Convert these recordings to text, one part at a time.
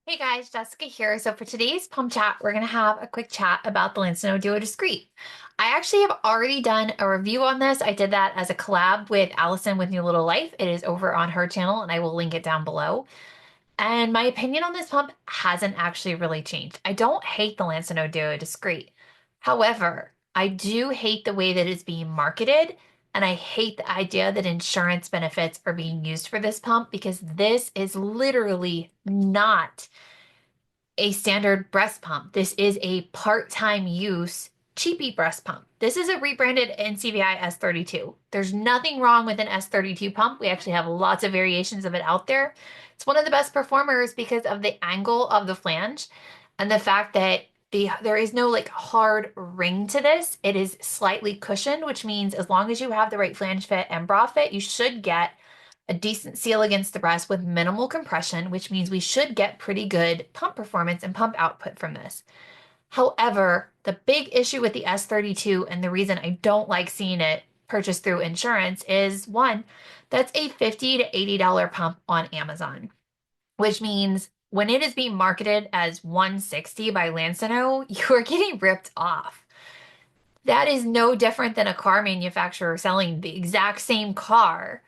Hey guys, Jessica here. So for today's pump chat, we're going to have a quick chat about the Lansinoh Duo Discreet. I actually have already done a review on this. I did that as a collab with Allison with New Little Life. It is over on her channel and I will link it down below. And my opinion on this pump hasn't actually really changed. I don't hate the Lansinoh Duo Discreet. However, I do hate the way that it's being marketed, and I hate the idea that insurance benefits are being used for this pump because this is literally not a standard breast pump. This is a part-time use cheapy breast pump. This is a rebranded NCVI S32. There's nothing wrong with an S32 pump. We actually have lots of variations of it out there. It's one of the best performers because of the angle of the flange and the fact that there is no like hard ring to this. It is slightly cushioned, which means as long as you have the right flange fit and bra fit, you should get a decent seal against the breast with minimal compression, which means we should get pretty good pump performance and pump output from this. However, the big issue with the S32 and the reason I don't like seeing it purchased through insurance is one, that's a $50 to $80 pump on Amazon, which means when it is being marketed as 160 by Lansinoh, you are getting ripped off. That is no different than a car manufacturer selling the exact same car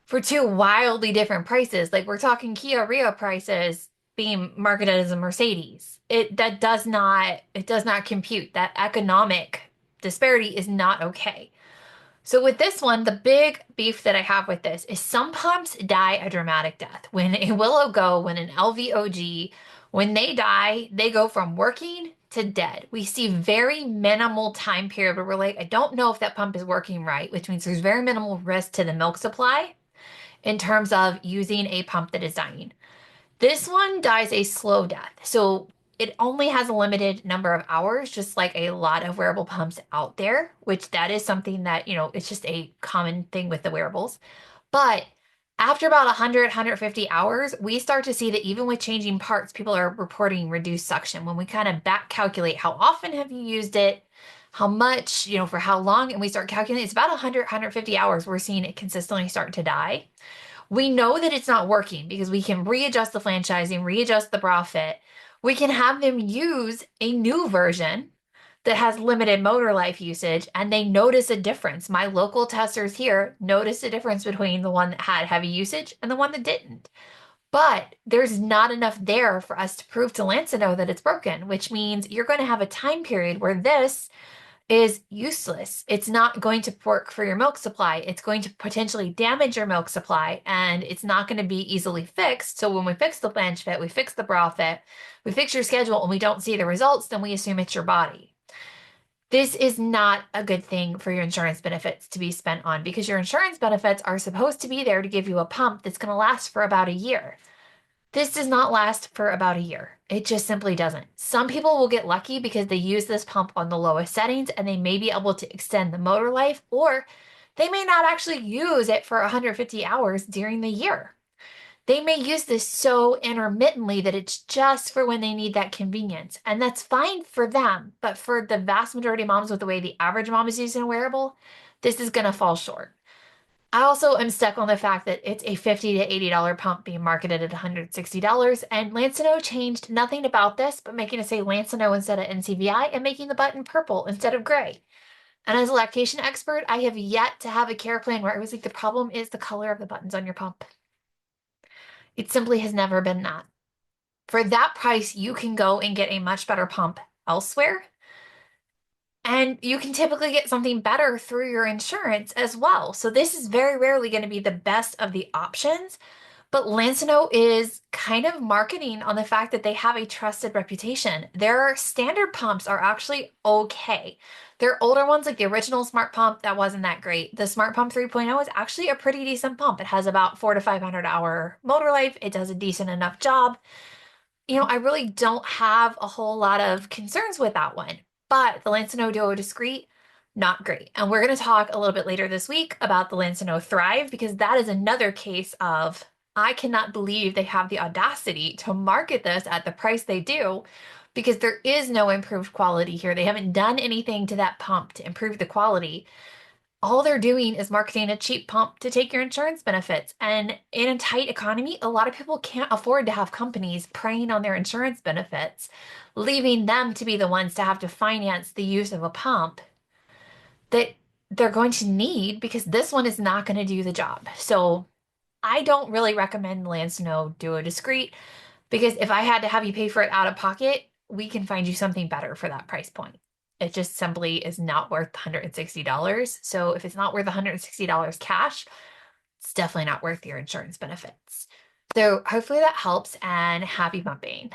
for two wildly different prices. Like we're talking Kia Rio prices being marketed as a Mercedes. It does not compute. That economic disparity is not okay. So with this one, the big beef that I have with this is some pumps die a dramatic death. When a Willow Go, when an LVOG, when they die, they go from working to dead. We see very minimal time period where we're like, I don't know if that pump is working right, which means there's very minimal risk to the milk supply in terms of using a pump that is dying. This one dies a slow death. So it only has a limited number of hours, just like a lot of wearable pumps out there, which that is something that, it's just a common thing with the wearables. But after about 100, 150 hours, we start to see that even with changing parts, people are reporting reduced suction. When we kind of back calculate how often have you used it, how much, for how long, and we start calculating, it's about 100, 150 hours, we're seeing it consistently start to die. We know that it's not working because we can readjust the franchising, readjust the bra fit. We can have them use a new version that has limited motor life usage and they notice a difference. My local testers here noticed a difference between the one that had heavy usage and the one that didn't. But there's not enough there for us to prove to Lansinoh that it's broken, which means you're going to have a time period where this is useless. It's not going to work for your milk supply. It's going to potentially damage your milk supply and it's not going to be easily fixed. So when we fix the flange fit, we fix the bra fit, we fix your schedule and we don't see the results, then we assume it's your body. This is not a good thing for your insurance benefits to be spent on because your insurance benefits are supposed to be there to give you a pump that's going to last for about a year. This does not last for about a year. It just simply doesn't. Some people will get lucky because they use this pump on the lowest settings and they may be able to extend the motor life, or they may not actually use it for 150 hours during the year. They may use this so intermittently that it's just for when they need that convenience. And that's fine for them. But for the vast majority of moms with the way the average mom is using a wearable, this is going to fall short. I also am stuck on the fact that it's a $50 to $80 pump being marketed at $160, and Lansinoh changed nothing about this but making it say Lansinoh instead of NCVI and making the button purple instead of gray. And as a lactation expert, I have yet to have a care plan where I was like, the problem is the color of the buttons on your pump. It simply has never been that. For that price, you can go and get a much better pump elsewhere. And you can typically get something better through your insurance as well. So this is very rarely going to be the best of the options, but Lansinoh is kind of marketing on the fact that they have a trusted reputation. Their standard pumps are actually okay. Their older ones, like the original Smart Pump, that wasn't that great. The Smart Pump 3.0 is actually a pretty decent pump. It has about 400 to 500 hour motor life. It does a decent enough job. I really don't have a whole lot of concerns with that one. But the Lansinoh Duo Discreet, not great. And we're going to talk a little bit later this week about the Lansinoh Thrive because that is another case of I cannot believe they have the audacity to market this at the price they do because there is no improved quality here. They haven't done anything to that pump to improve the quality. all they're doing is marketing a cheap pump to take your insurance benefits. And in a tight economy, a lot of people can't afford to have companies preying on their insurance benefits, leaving them to be the ones to have to finance the use of a pump that they're going to need because this one is not going to do the job. So I don't really recommend Lansinoh Duo Discreet because if I had to have you pay for it out of pocket, we can find you something better for that price point. It just simply is not worth $160. So if it's not worth $160 cash, it's definitely not worth your insurance benefits. So hopefully that helps and happy pumping.